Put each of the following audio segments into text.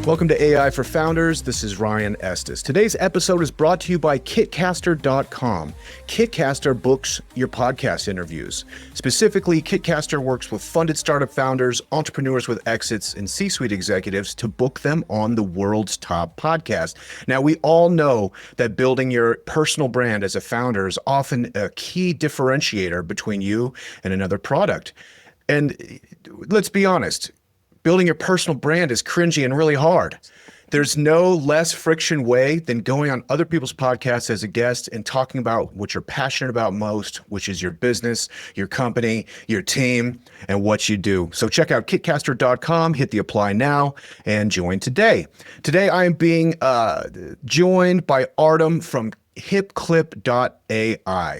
Welcome to AI for Founders. This is Ryan Estes. Today's episode is brought to you by Kitcaster.com. Kitcaster books your podcast interviews. Specifically, Kitcaster works with funded startup founders, entrepreneurs with exits, and C-suite executives to book them on the world's top podcast. Now, we all know that building your personal brand as a founder is often a key differentiator between you and another product. And let's be honest, building your personal brand is cringy and really hard. There's no less friction way than going on other people's podcasts as a guest and talking about what you're passionate about most, which is your business, your company, your team, and what you do. So check out kitcaster.com, hit the apply now, and join today. Today, I am being joined by Artem from HipClip.ai.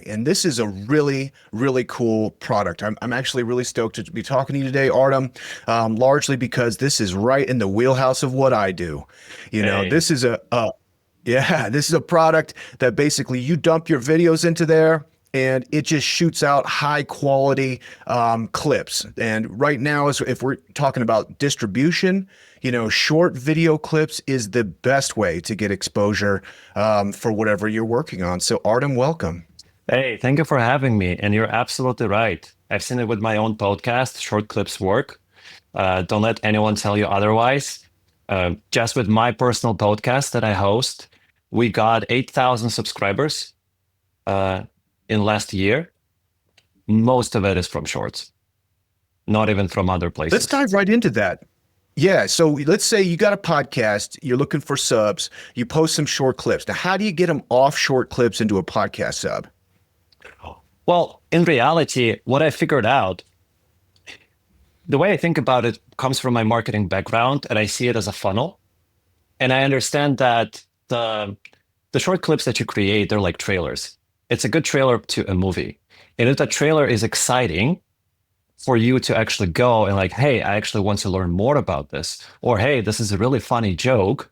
And this is a really, really cool product. I'm actually really stoked to be talking to you today, Artem, largely because this is right in the wheelhouse of what I do. You know, this is a product that basically you dump your videos into there and it just shoots out high quality clips. And right now, if we're talking about distribution, you know, short video clips is the best way to get exposure for whatever you're working on. So Artem, welcome. Hey, thank you for having me. And you're absolutely right. I've seen it with my own podcast, short clips work. Don't let anyone tell you otherwise. Just with my personal podcast that I host, we got 8,000 subscribers in last year. Most of it is from shorts, not even from other places. Let's dive right into that. Yeah, so let's say you got a podcast, you're looking for subs, you post some short clips. Now, how do you get them off short clips into a podcast sub? Well, in reality, what I figured out, the way I think about it comes from my marketing background, and I see it as a funnel. And I understand that the short clips that you create, they're like trailers. It's a good trailer to a movie. And if the trailer is exciting for you to actually go and like, hey, I actually want to learn more about this, or hey, this is a really funny joke.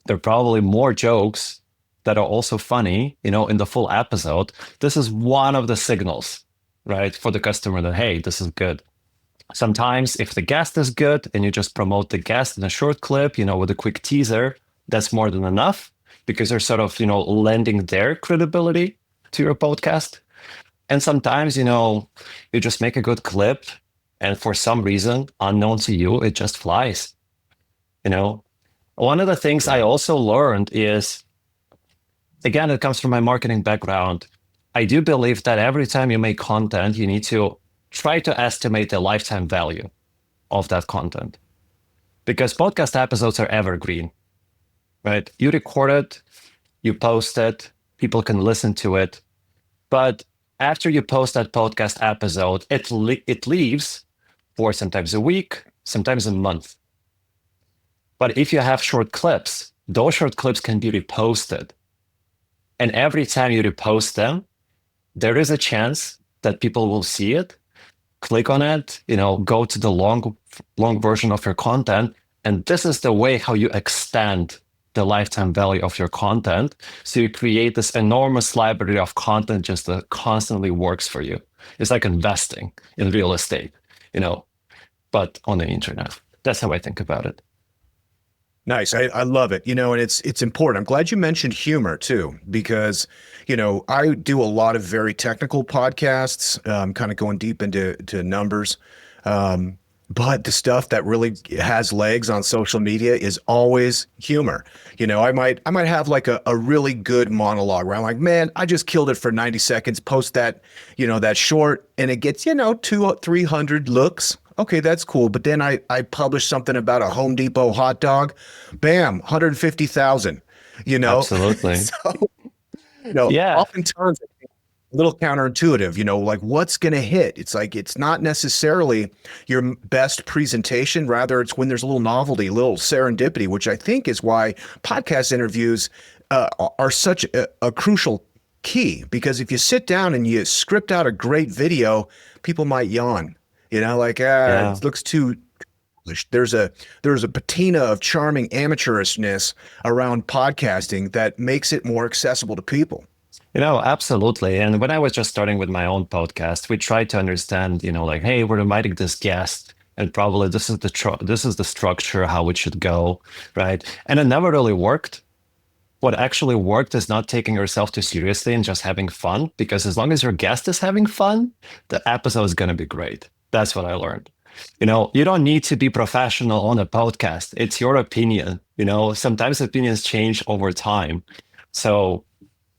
There are probably more jokes that are also funny, you know, in the full episode. This is one of the signals, right, for the customer that, hey, this is good. Sometimes if the guest is good and you just promote the guest in a short clip, you know, with a quick teaser, that's more than enough because they're sort of, you know, lending their credibility to your podcast. And sometimes, you know, you just make a good clip and for some reason, unknown to you, it just flies. You know, one of the things I also learned is, again, it comes from my marketing background. I do believe that every time you make content, you need to try to estimate the lifetime value of that content. Because podcast episodes are evergreen, right? You record it, you post it, people can listen to it. But after you post that podcast episode, it leaves for sometimes a week, sometimes a month. But if you have short clips, those short clips can be reposted. And every time you repost them, there is a chance that people will see it, click on it, you know, go to the long version of your content. And this is the way how you extend the lifetime value of your content. So you create this enormous library of content just that constantly works for you. It's like investing in real estate, you know, but on the internet. That's how I think about it. Nice. I love it. You know, and it's important. I'm glad you mentioned humor too, because, you know, I do a lot of very technical podcasts, kind of going deep into numbers. But the stuff that really has legs on social media is always humor. You know, I might have like a really good monologue where I'm like, man, I just killed it for 90 seconds, post that, you know, that short, and it gets, you know, 200-300 looks. Okay, that's cool. But then I publish something about a Home Depot hot dog, bam, 150,000, you know? Absolutely. So, you know, oftentimes a little counterintuitive, you know, like what's going to hit? It's like, it's not necessarily your best presentation. Rather, it's when there's a little novelty, a little serendipity, which I think is why podcast interviews are such a crucial key. Because if you sit down and you script out a great video, people might yawn, you know, like, it looks too, there's a patina of charming amateurishness around podcasting that makes it more accessible to people. You know, absolutely. And when I was just starting with my own podcast, we tried to understand, you know, like, hey, we're inviting this guest. and probably this is the structure how it should go, right? And it never really worked. What actually worked is not taking yourself too seriously and just having fun, because as long as your guest is having fun, the episode is going to be great. That's what I learned. You don't need to be professional on a podcast. It's your opinion. Sometimes opinions change over time. So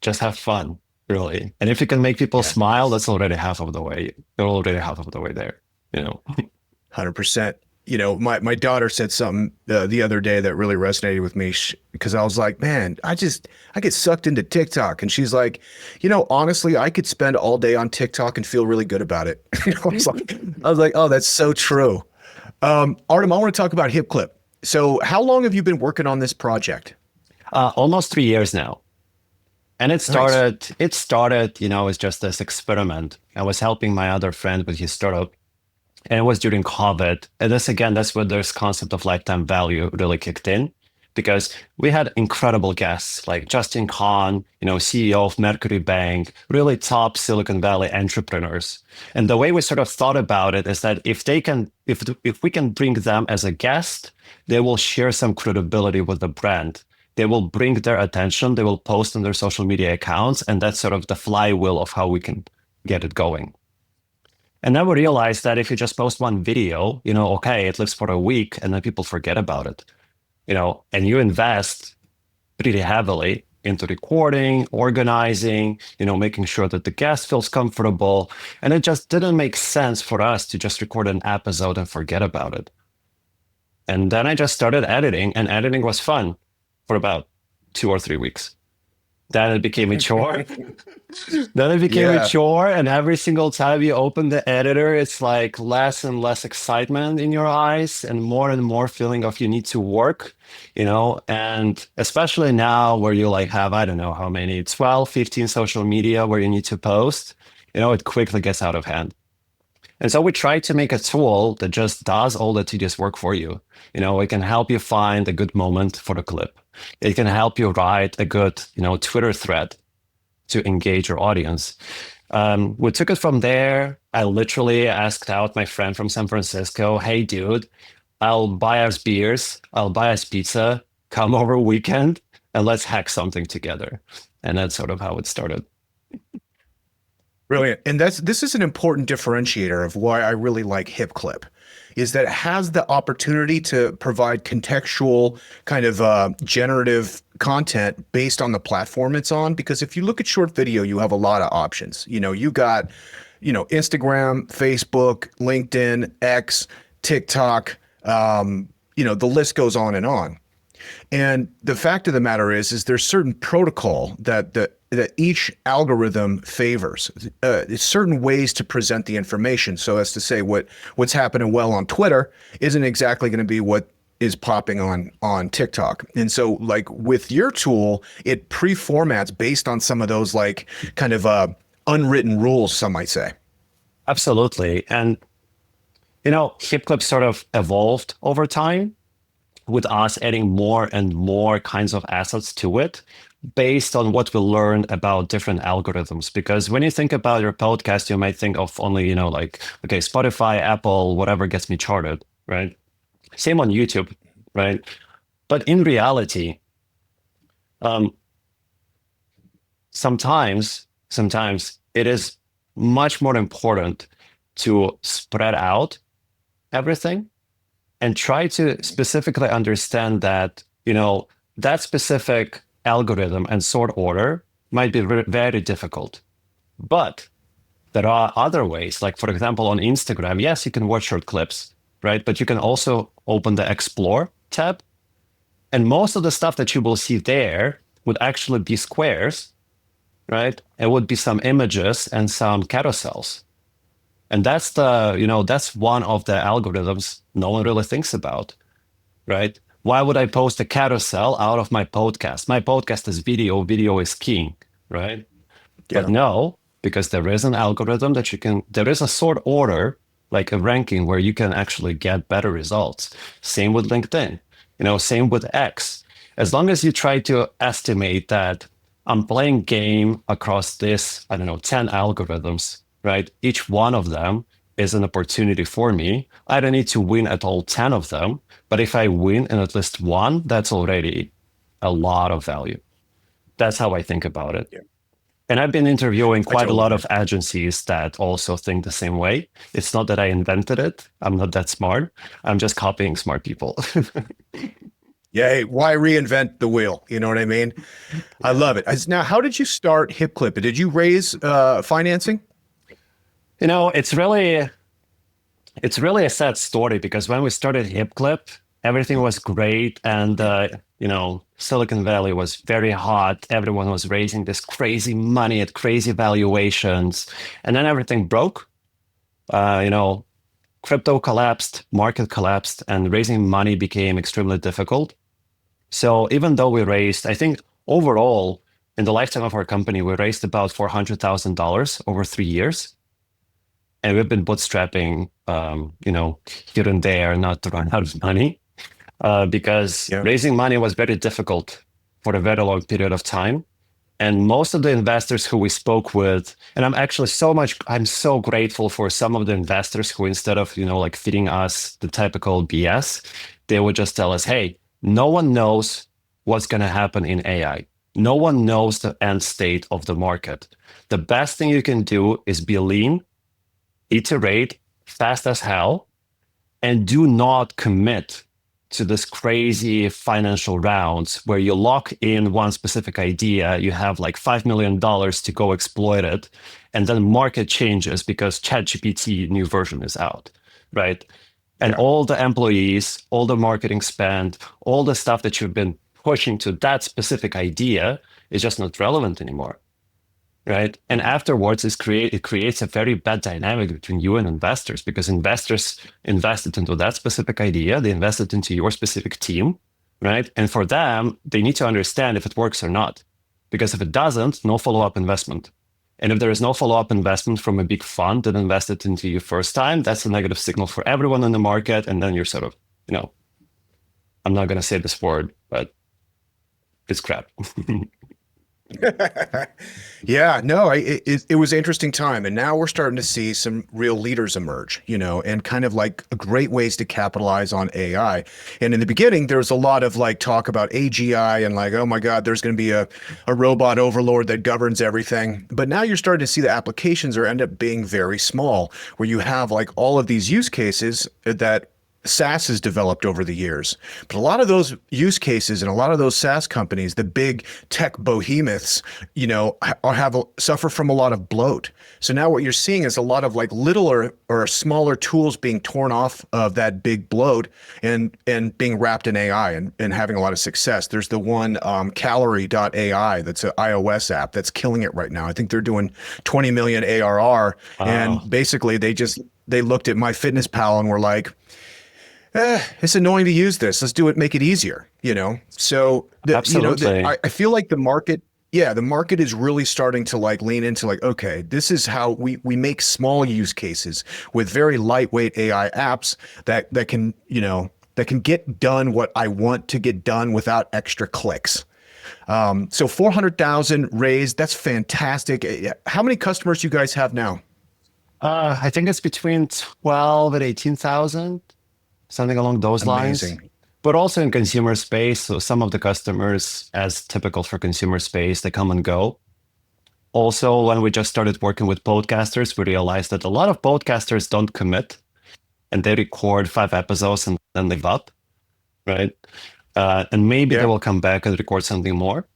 just have fun, really. And if you can make people smile, that's already half of the way. You're already half of the way there, 100%. My daughter said something the other day that really resonated with me, because I was like, man, I get sucked into TikTok. And she's like, honestly, I could spend all day on TikTok and feel really good about it. I was like, oh, that's so true. Artem, I want to talk about HipClip. So how long have you been working on this project? Almost 3 years now. And it started, as just this experiment. I was helping my other friend with his startup. And it was during COVID. And that's where this concept of lifetime value really kicked in, because we had incredible guests like Justin Kahn, CEO of Mercury Bank, really top Silicon Valley entrepreneurs. And the way we sort of thought about it is that if we can bring them as a guest, they will share some credibility with the brand. They will bring their attention, they will post on their social media accounts, and that's sort of the flywheel of how we can get it going. And then we realized that if you just post one video, okay, it lives for a week and then people forget about it, and you invest pretty heavily into recording, organizing, making sure that the guest feels comfortable. And it just didn't make sense for us to just record an episode and forget about it. And then I just started editing, and editing was fun for about 2 or 3 weeks. Then it became a chore. A chore, and every single time you open the editor, it's like less and less excitement in your eyes and more feeling of you need to work, and especially now where you have, I don't know how many, 12, 15 social media where you need to post, it quickly gets out of hand. And so we tried to make a tool that just does all the tedious work for you. It can help you find a good moment for the clip. It can help you write a good, Twitter thread to engage your audience. We took it from there. I literally asked out my friend from San Francisco, hey, dude, I'll buy us beers, I'll buy us pizza, come over weekend, and let's hack something together. And that's sort of how it started. Brilliant. And this is an important differentiator of why I really like HipClip, is that it has the opportunity to provide contextual kind of generative content based on the platform it's on. Because if you look at short video, you have a lot of options. You got, Instagram, Facebook, LinkedIn, X, TikTok, the list goes on and on. And the fact of the matter is there's certain protocol that each algorithm favors. Certain ways to present the information. So as to say what's happening well on Twitter isn't exactly going to be what is popping on TikTok. And so with your tool, it pre-formats based on some of those kind of unwritten rules, some might say. Absolutely. And, HipClip sort of evolved over time, with us adding more and more kinds of assets to it based on what we learned about different algorithms. Because when you think about your podcast, you might think of only, okay, Spotify, Apple, whatever gets me charted, right? Same on YouTube, right? But in reality, sometimes it is much more important to spread out everything and try to specifically understand that, that specific algorithm and sort order might be very difficult. But there are other ways, like for example, on Instagram, yes, you can watch short clips, right? But you can also open the Explore tab. And most of the stuff that you will see there would actually be squares, right? It would be some images and some carousels. And that's that's one of the algorithms no one really thinks about, right? Why would I post a carousel out of my podcast? My podcast is video. Video is king, right? Yeah. But no, because there is an algorithm there is a sort order, like a ranking where you can actually get better results. Same with LinkedIn, same with X. As long as you try to estimate that I'm playing game across this, 10 algorithms, right? Each one of them is an opportunity for me. I don't need to win at all 10 of them, but if I win in at least one, that's already a lot of value. That's how I think about it. Yeah, And I've been interviewing I quite a totally lot agree. of agencies that also think the same way. It's not that I invented it. I'm not that smart. I'm just copying smart people. Yeah, hey, why reinvent the wheel? You know what I mean? I Yeah. love it. Now, how did you start HipClip? Did you raise financing? You know, it's really a sad story because when we started HipClip, everything was great, and Silicon Valley was very hot. Everyone was raising this crazy money at crazy valuations, and then everything broke. You know, crypto collapsed, market collapsed, and raising money became extremely difficult. So even though we raised, I think overall in the lifetime of our company, we raised about $400,000 over 3 years. And we've been bootstrapping, here and there, not to run out of money, because Yeah. raising money was very difficult for a very long period of time. And most of the investors who we spoke with, and I'm so grateful for some of the investors who, instead of, like feeding us the typical BS, they would just tell us, hey, no one knows what's going to happen in AI. No one knows the end state of the market. The best thing you can do is be lean, iterate fast as hell, and do not commit to this crazy financial rounds where you lock in one specific idea, you have like $5 million to go exploit it, and then market changes because ChatGPT new version is out, right? And Yeah. all the employees, all the marketing spend, all the stuff that you've been pushing to that specific idea is just not relevant anymore. Right. And afterwards, it creates a very bad dynamic between you and investors because investors invested into that specific idea. They invested into your specific team. Right. And for them, they need to understand if it works or not. Because if it doesn't, no follow-up investment. And if there is no follow-up investment from a big fund that invested into you first time, that's a negative signal for everyone in the market. And then you're sort of, I'm not going to say this word, but it's crap. Yeah, no, it was an interesting time. And now we're starting to see some real leaders emerge, and kind of like great ways to capitalize on AI. And in the beginning, there was a lot of like talk about AGI and like, oh my God, there's going to be a robot overlord that governs everything. But now you're starting to see the applications are end up being very small, where you have like all of these use cases that SaaS has developed over the years. But a lot of those use cases and a lot of those SaaS companies, the big tech behemoths, suffer from a lot of bloat. So now what you're seeing is a lot of like littler or smaller tools being torn off of that big bloat and being wrapped in AI and having a lot of success. There's the one Calorie.ai that's an iOS app that's killing it right now. I think they're doing 20 million ARR. Wow. And basically they looked at MyFitnessPal and were like, it's annoying to use this. Let's do it, make it easier, So Absolutely. I feel like the market is really starting to like lean into like, okay, this is how we make small use cases with very lightweight AI apps that can, that can get done what I want to get done without extra clicks. So 400,000 raised, that's fantastic. How many customers do you guys have now? I think it's between 12 and 18,000, something along those lines. Amazing. But also in consumer space, so some of the customers, as typical for consumer space, they come and go. Also, when we just started working with podcasters, we realized that a lot of podcasters don't commit and they record 5 episodes and then they give up, right? And maybe they Yeah. will come back and record something more.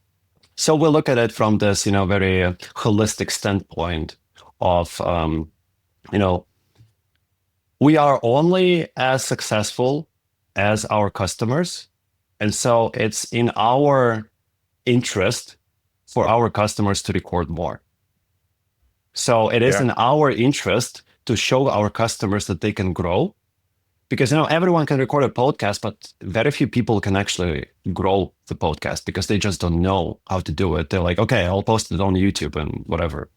So we look at it from this, very holistic standpoint of, you know, we are only as successful as our customers. And so it's in our interest for our customers to record more. So it is Yeah. in our interest to show our customers that they can grow because everyone can record a podcast, but very few people can actually grow the podcast because they just don't know how to do it. They're like, okay, I'll post it on YouTube and whatever,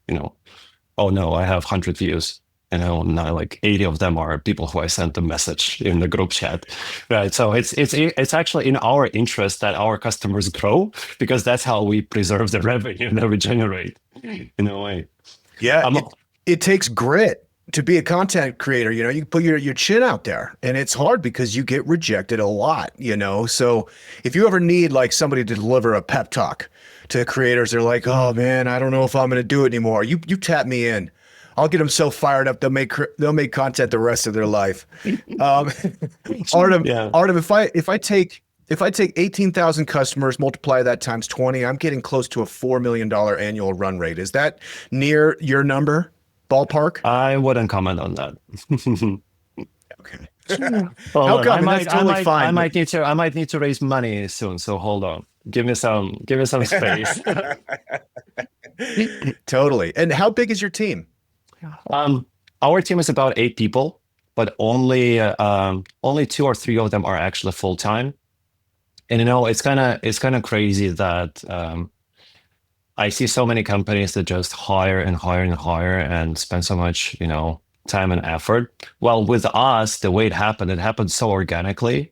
oh no, I have 100 views. Now like 80 of them are people who I sent a message in the group chat, right? So it's actually in our interest that our customers grow because that's how we preserve the revenue that we generate in a way. Yeah, Um, it takes grit to be a content creator, you can put your chin out there, and it's hard because you get rejected a lot. So if you ever need like somebody to deliver a pep talk to creators, they're like, oh man, I don't know if I'm going to do it anymore. You tap me in. I'll get them so fired up they'll make content the rest of their life. Um, Artem, Yeah. Artem, if I take 18,000 customers, multiply that times 20, I'm getting close to a $4 million annual run rate. Is that near your number? Ballpark? I wouldn't comment on that. Okay. Hold How on. come? And that's totally fine. I might need to raise money soon. So hold on. Give me some space. Totally. And how big is your team? Um, our team is about 8 people, but only 2 or 3 of them are actually full time. And it's kind of crazy that I see so many companies that just hire and hire and hire and spend so much, time and effort. Well, with us, the way it happened so organically.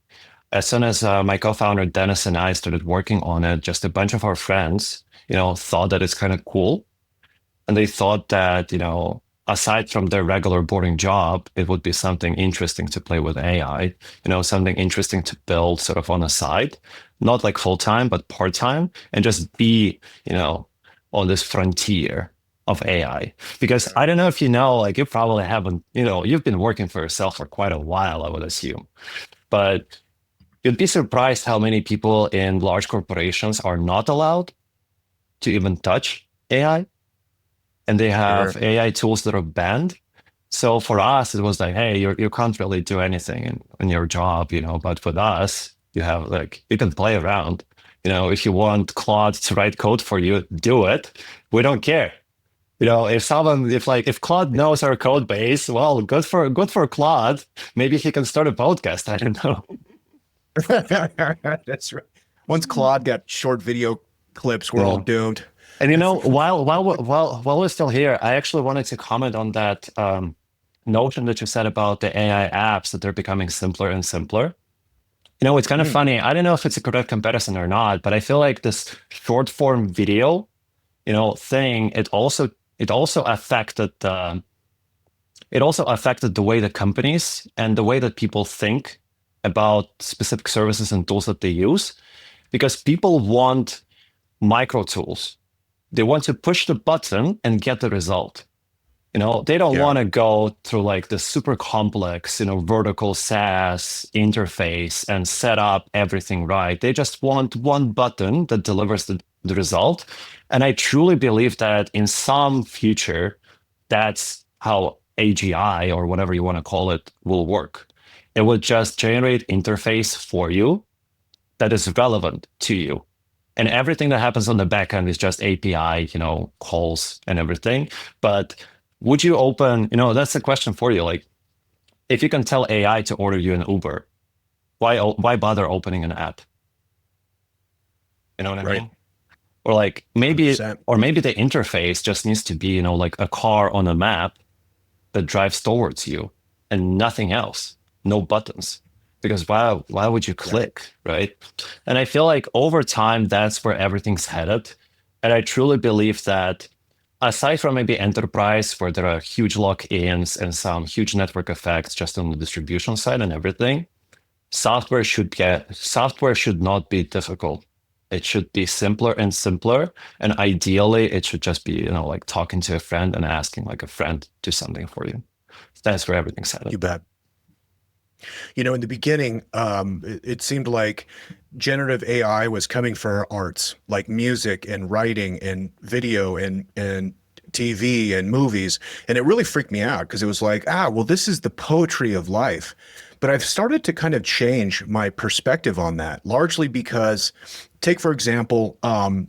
As soon as my co-founder Dennis and I started working on it, just a bunch of our friends, thought that it's kind of cool. And they thought that, aside from their regular boring job, it would be something interesting to play with AI, something interesting to build sort of on the side, not like full time, but part time, and just be, on this frontier of AI. Because I don't know if like you probably haven't, you've been working for yourself for quite a while, I would assume. But you'd be surprised how many people in large corporations are not allowed to even touch AI. And they have Sure. AI tools that are banned. So for us, it was like, hey, you can't really do anything in your job, but with us, you have you can play around. If you want Claude to write code for you, do it. We don't care. If Claude knows our code base, well, good for Claude. Maybe he can start a podcast. I don't know. That's right. Once Claude got short video clips, we're all Yeah. doomed. And while we're still here, I actually wanted to comment on that notion that you said about the AI apps that they're becoming simpler and simpler. It's kind of Mm, funny. I don't know if it's a correct comparison or not, but I feel like this short form video, thing, it also affected the way the companies and the way that people think about specific services and tools that they use, because people want micro tools. They want to push the button and get the result. They don't yeah. want to go through like the super complex, vertical SaaS interface and set up everything right. They just want one button that delivers the result. And I truly believe that in some future, that's how AGI or whatever you want to call it will work. It will just generate interface for you that is relevant to you. And everything that happens on the back end is just API, calls and everything. But would you open, that's the question for you. Like, if you can tell AI to order you an Uber, why bother opening an app? You know what I Right. mean? Or like maybe 100%. the interface just needs to be, like a car on a map that drives towards you and nothing else, no buttons. Because why would you Yeah. click, right? And I feel like over time, that's where everything's headed. And I truly believe that aside from maybe enterprise, where there are huge lock-ins and some huge network effects just on the distribution side and everything, software should not be difficult. It should be simpler and simpler. And ideally, it should just be, like talking to a friend and asking like a friend do something for you. That's where everything's headed. You bet. In the beginning, it seemed like generative AI was coming for arts, like music and writing and video and TV and movies. And it really freaked me out because it was like, well, this is the poetry of life. But I've started to kind of change my perspective on that, largely because, take for example,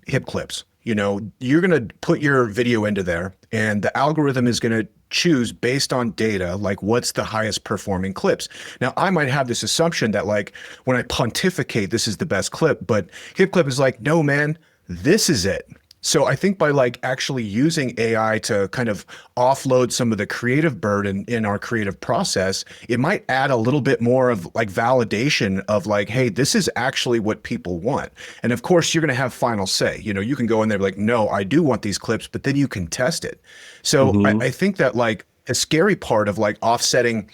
hip clips. You're going to put your video into there, and the algorithm is going to choose based on data, like what's the highest performing clips. Now, I might have this assumption that like when I pontificate, this is the best clip, but HipClip is like, no, man, this is it. So I think by like actually using AI to kind of offload some of the creative burden in our creative process, it might add a little bit more of like validation of like, hey, this is actually what people want. And of course, you're going to have final say. You can go in there like, no, I do want these clips, but then you can test it. So I think that like the scary part of like offsetting,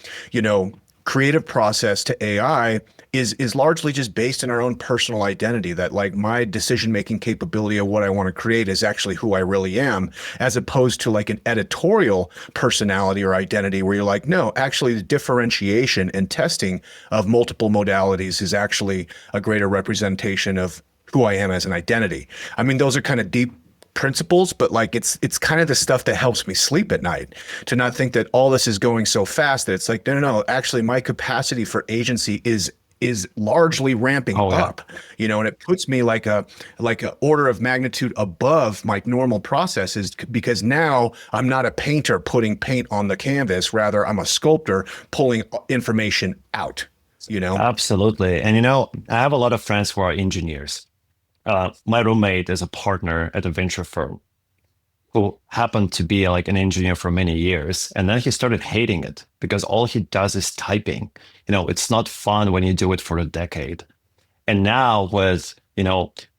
creative process to AI is largely just based in our own personal identity, that like my decision-making capability of what I want to create is actually who I really am, as opposed to like an editorial personality or identity where you're like, no, actually the differentiation and testing of multiple modalities is actually a greater representation of who I am as an identity. I mean, those are kind of deep principles, but like it's kind of the stuff that helps me sleep at night, to not think that all this is going so fast that it's like, no, actually my capacity for agency is largely ramping Oh yeah. up, and it puts me like a order of magnitude above my normal processes, because now I'm not a painter putting paint on the canvas, rather I'm a sculptor pulling information out. Absolutely. And I have a lot of friends who are engineers. My roommate is a partner at a venture firm who happened to be like an engineer for many years. And then he started hating it because all he does is typing. It's not fun when you do it for a decade. And now with,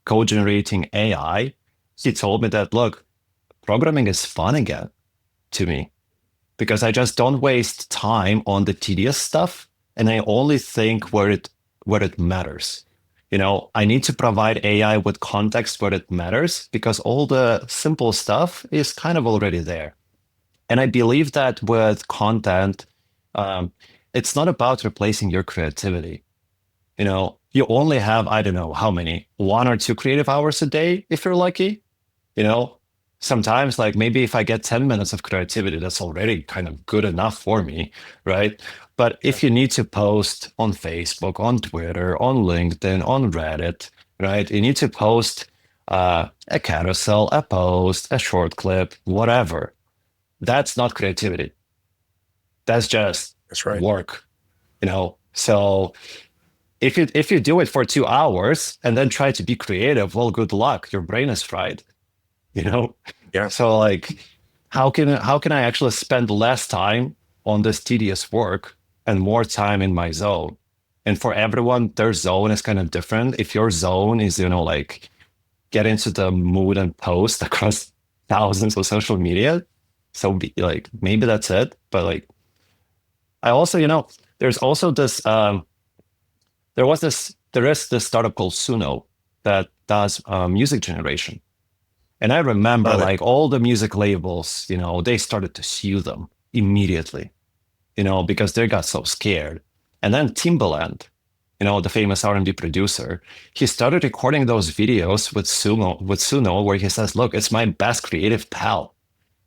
code generating AI, he told me that, look, programming is fun again to me because I just don't waste time on the tedious stuff. And I only think where it matters. I need to provide AI with context where it matters because all the simple stuff is kind of already there. And I believe that with content, it's not about replacing your creativity. You only have, I don't know how many, 1 or 2 creative hours a day if you're lucky. You know, Sometimes like maybe if I get 10 minutes of creativity, that's already kind of good enough for me, right? But if you need to post on Facebook, on Twitter, on LinkedIn, on Reddit, right? You need to post a carousel, a post, a short clip, whatever. That's not creativity. That's just That's right. work. So if you do it for 2 hours and then try to be creative, well, good luck. Your brain is fried. you know Yeah. so like how can I actually spend less time on this tedious work and more time in my zone? And for everyone, their zone is kind of different. If your zone is like get into the mood and post across thousands of social media, so like maybe that's it. But like I also there's also this there is this startup called Suno that does music generation. And I remember Love it. like all the music labels, they started to sue them immediately, because they got so scared. And then Timbaland, the famous R&B producer, he started recording those videos with Suno, where he says, look, it's my best creative pal.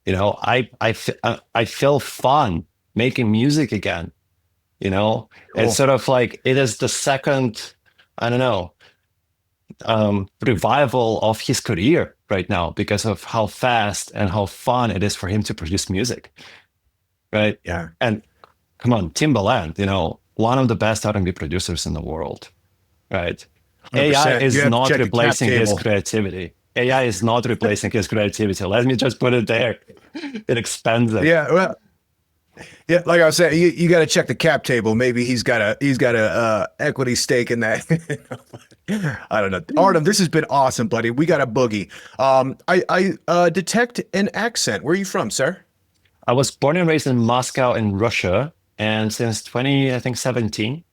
I feel fun making music again. Cool. It's sort of like it is the second, I don't know, revival of his career right now because of how fast and how fun it is for him to produce music, right? Yeah. And come on, Timbaland, one of the best R&B producers in the world, right? AI 100%. You is have to not check the cap replacing his table. creativity. AI is not replacing his creativity. Let me just put it there. It expands it. Yeah. Well, yeah, like I was saying, you got to check the cap table. Maybe he's got a equity stake in that. I don't know. Artem, this has been awesome, buddy. We got a boogie. I detect an accent. Where are you from, sir? I was born and raised in Moscow in Russia, and since 2017,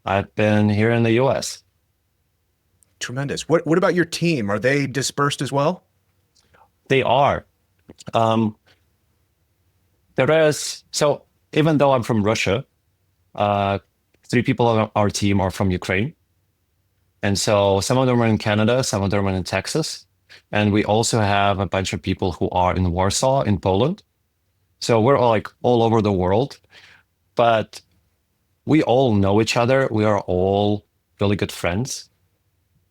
I've been here in the US. Tremendous. What about your team? Are they dispersed as well? They are. Um, so even though I'm from Russia, 3 people on our team are from Ukraine. And so some of them are in Canada, some of them are in Texas. And we also have a bunch of people who are in Warsaw, in Poland. So we're all over the world, but we all know each other. We are all really good friends,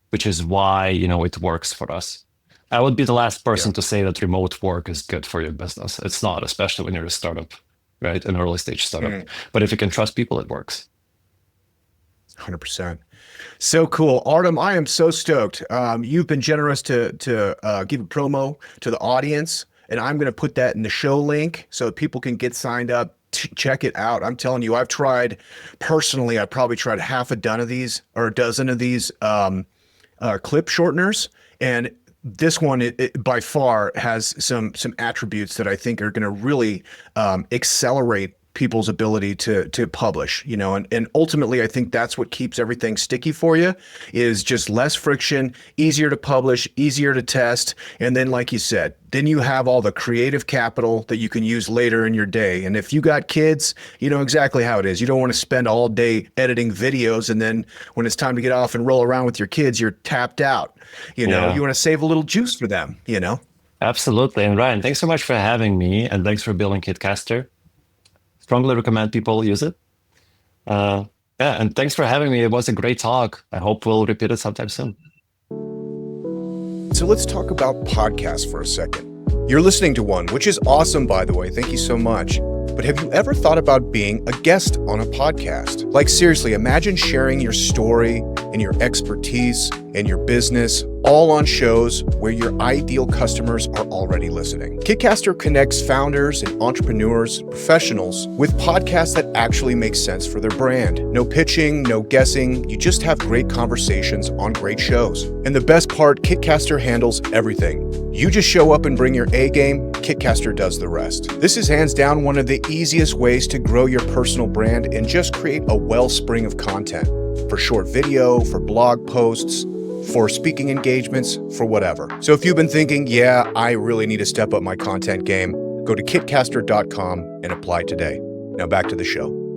which is why, it works for us. I would be the last person to say that remote work is good for your business. It's not, especially when you're a startup, right? An early stage startup. But if you can trust people, it works. 100%. So cool. Artem, I am so stoked. You've been generous to give a promo to the audience, and I'm going to put that in the show link so people can get signed up. Check it out. I'm telling you, I've probably tried half a dozen of these clip shorteners, and this one, it by far has some attributes that I think are going to really accelerate people's ability to publish, and ultimately I think that's what keeps everything sticky for you, is just less friction, easier to publish, easier to test. And then, like you said, then you have all the creative capital that you can use later in your day. And if you got kids, you know exactly how it is. You don't want to spend all day editing videos, and then when it's time to get off and roll around with your kids, you're tapped out. Yeah, You want to save a little juice for them. absolutely. And Ryan, thanks so much for having me, and thanks for building KitCaster. Strongly recommend people use it. Uh, yeah, and thanks for having me. It was a great talk. I hope we'll repeat it sometime soon. So let's talk about podcasts for a second. You're listening to one, which is awesome, by the way. Thank you so much. But have you ever thought about being a guest on a podcast? Like, seriously, imagine sharing your story and your expertise and your business all on shows where your ideal customers are already listening. KitCaster connects founders and entrepreneurs, professionals, with podcasts that actually make sense for their brand. No pitching, no guessing. You just have great conversations on great shows. And the best part, KitCaster handles everything. You just show up and bring your A game, KitCaster does the rest. This is hands down one of the easiest ways to grow your personal brand and just create a wellspring of content for short video, for blog posts, for speaking engagements, for whatever. So if you've been thinking, yeah, I really need to step up my content game, go to kitcaster.com and apply today. Now back to the show.